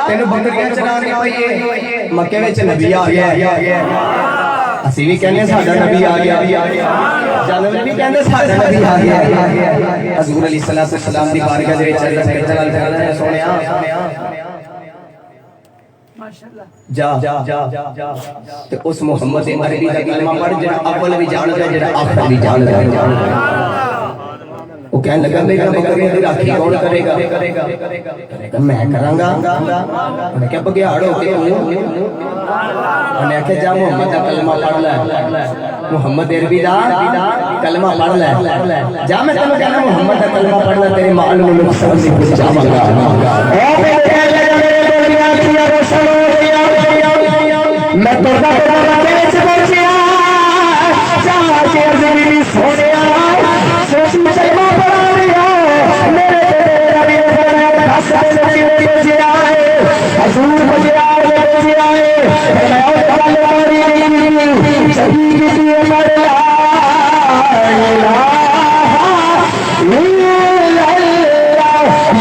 तेनु बकरियां चराने पईए मक्के विच नबी आ गया, ਅਸੀਂ ਵੀ ਕਹਿੰਦੇ ਸਾਡਾ ਨਬੀ ਆ ਗਿਆ, जानवर भी कहते साडा नबी आ गया। हजूर अली सल्लल्लाहु अलैहि वसल्लम दी बारगाह दे विच अर्ज करन वाले सोहणिया जा ते उस मुहम्मद अरबी दा कलमा पढ़ जेड़ा अव्वल भी जानदा जेड़ा आखिर भी जानदा, वो कहने लगा मेरा बकरियां दी राखी कौन करेगा, मैं करांगा। उन्हें क्या बगियाड़ हो के उन्हें आख्या जा मुहम्मद दा कलमा पढ़ ले, मुहम्मद अरबी दा कलमा पढ़ ले, जा मैं तेनू कहना मुहम्मद दा कलमा पढ़ ले, तेरे माल मुल्क सब से कुछ जावांगा। ओ मेरे कहने लगा मेरे दुनिया की रोशन हो गया, मैं तो बेच पहुंचा जा के अरबी सोनिया सोच मुसलमान बना लिया, मेरे नबी ने हसन नबी आए, हजूर मुझे आए, मैं और तलवारी शहीद की मर ला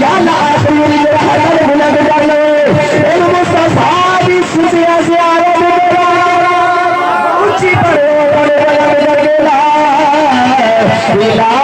या ला आखिरी रहमत बुलंद कर लो ए मुस्तफा दी सुसिया से आए ऊंची पर बुलंद कर ला इलाहा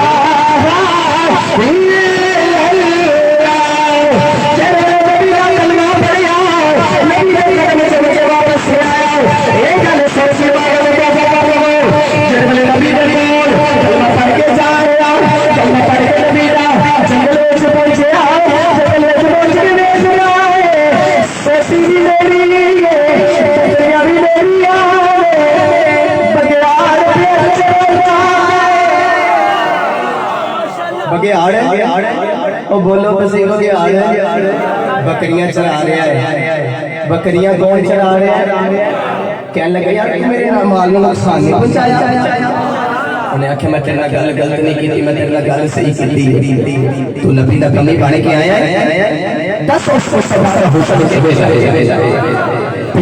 बोलो बसी बकरियां चरा रहा है, बकरियां कौन चरा रहा है, कहने लगे यार मेरे माल में नुकसान नहीं पहुंचाया, उन्हें आख्या मैं तेरे गल गलत नहीं की, मैं तेरे गल सही की, तू नबी दा कमी बन के आया है, दस उसको सवार हुक्म से भेजा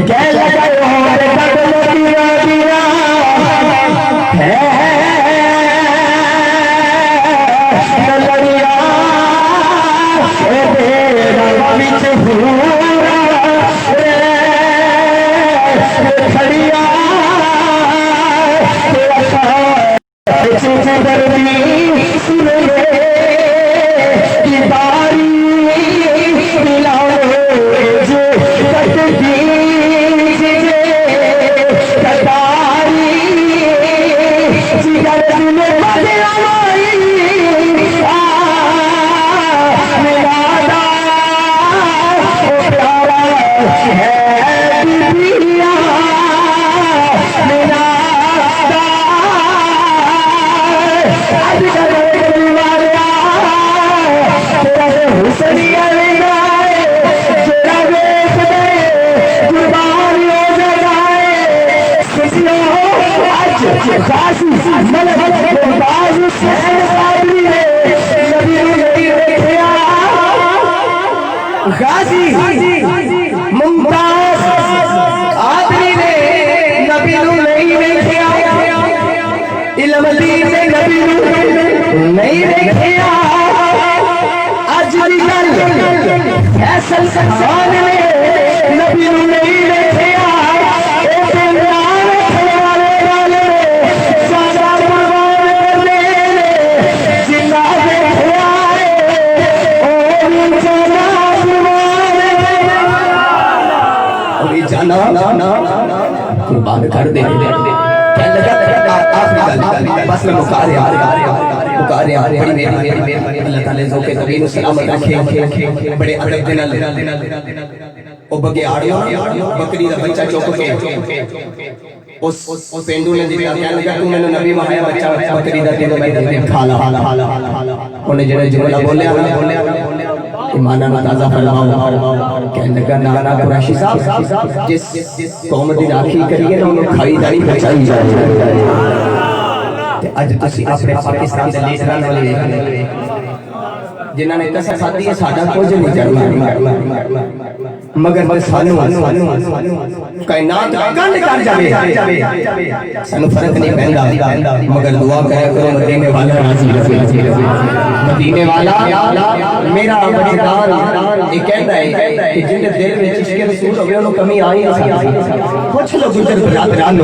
कह लगा और बदलो दिया दिया है लड़िया खड़िया हुसैन गाजी मलक मुमताज हुसैन कादरी ने नबी नू नहीं देखिया गाजी मुमताज कादरी ने नबी नू नहीं देखिया इल्म दीन ने नबी नू नहीं देखिया अज दी गल फैसल खान ने नबी नू नहीं देखिया कुर्बान कर दे बस मैं मुकार यार बड़ी मेरी अल्लाह ताला जो के तबीन सलामत रखे बड़े अदब दे नाल ओ बगे आड़ियो बकरी दा बच्चा चुक के उस पेंडू ने दिया कहने लगा तू मैंने नबी वहाया बच्चा बकरी दा दे मैं दे खा ला ओने जेड़ा जुमला बोलिया ईमान ना ताजा फरमाओ कहने लगा नाना कुरैशी साहब जिस कौम दी राखी करिए ना उन्हें खाई जानी बचाई जाए ते अज तुसी अपने पाकिस्तान दे लीडरां नाल जिन्हां ने कसम खाधी है साडा कुछ नहीं करना मगर सानू कायनात गंढ कर जावे सानू फर्क नहीं पैंदा मगर दुआ करे करो मदीने वाला राजी रहे मदीने वाला मेरा बड़ेदार ये कहता है कि जिंदे दिल में इश्क रसूल होवे उन्हें कमी आई नहीं सकती कुछ लोग गुजर बरादरान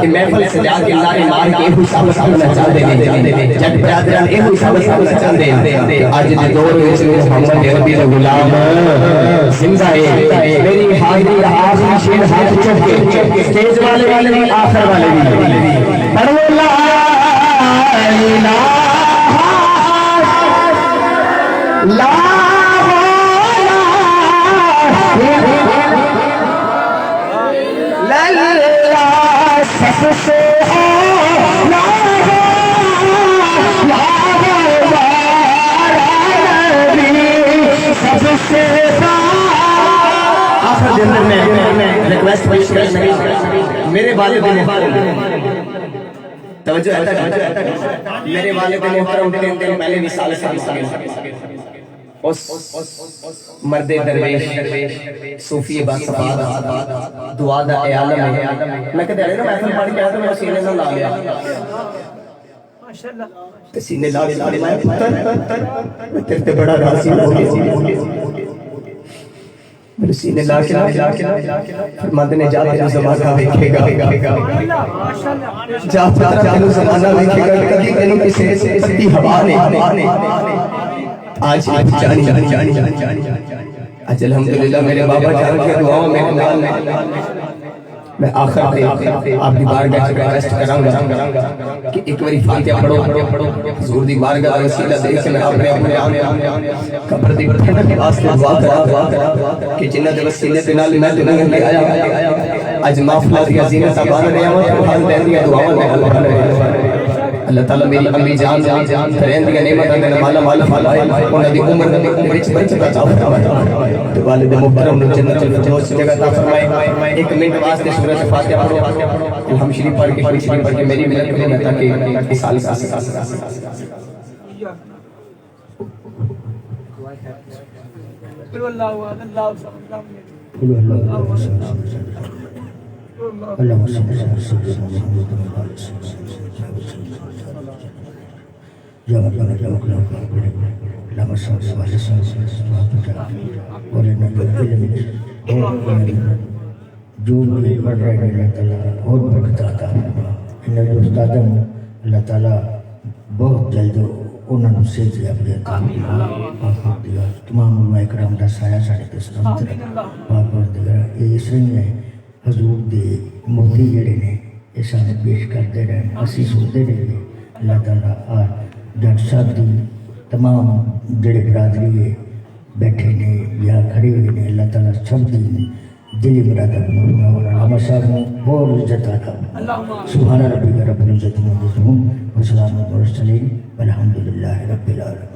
कि महफिल सजा के नारे मार के हुई सब सामने चाहते हैं जट बरादरान ए हुई सब सामने चाहते हैं आज दे दौर में मोहम्मद अरबी दा गुलाम जिंदा है मेरी हाजिरी आखिरी शेर हाथ चुक के स्टेज वाले भी आखिर वाले भी पढ़ो ला इलाहा ला ला सबसे आखिर जनरल में रिक्वेस्ट पेश कर मेरे वालिद तवज्जो है मेरे वालिद मोहतरम 3 दिन पहले विसाल उस मर्दे दरवेश सूफी बासफाद दुआ दा आलम है मैं कहते ना महफिल पढ़ के आया तो मैं सीने में ला लिया माशाल्लाह सीने ला मैं पुत्र मैं तेरे ते बड़ा राजी हो गया मेरे सीने ला के फरमाते ने जा तेरा ज़माना देखेगा जा तेरा ज़माना देखेगा कभी तेनू किसी से पत्ती हवा ने आज जानी आज अल्हम्दुलिल्लाह मेरे बाबा जान के दुआओं में मैं आखिर पे आपकी बारगाह में रिक्वेस्ट करांगा कि एक बारी फातिहा पढ़ो हुजूर दी बारगाह दा वसीला दे के मैं अपने कब्र दी बरकत के वास्ते दुआ करा कि जिन्हां दे वसीले दे नाल मैं दुनिया में आया आज महफिल दी अजीमत बन रहा हूं तो हाल दी दुआवां दे हल बन रहे अल्लाह ताला मेरी अम्मी जान फरेंद दी नेमतां दे माला माल फलाए उन्हां दी उम्र दे विच बरकत अता फरमाए ते वालिद मुहतरम नु जन्नतुल फिरदौस जगह अता फरमाए 1 मिनट वास्ते सूरत फातिहा पढ़ो हम शरीफ पढ़ के मेरी मिलत को मैं ताकि इस साल का अल्लाह अल्लाह जो भी पढ़ रहे हैं अल्लाह ताला और बरकत अता फरमा इन उस्तादों अल्लाह ताला बहुत जल्द उन्होंने सेहत याबी अता फरमा तमाम उलमा इकराम दा साया साडे ते सलामत पाक परवरदिगार इस ने हजूर दे मोती जड़े ने ये सारे पेश करते रहे असी सुनते रहे अल्लाह ताला और जट साहब दी तमाम जड़े बरादरी है बैठे ने या खड़े हुए ने अल्लाह ताला सब दी दिली मुरादा बनवा और आमा साहब ने बहुत इज्जत अता सुभान रब्बिक रब्बिल इज्जति व सलामुन अलल मुरसलीन वल्हम्दुलिल्लाहि रब्बिल आलमीन।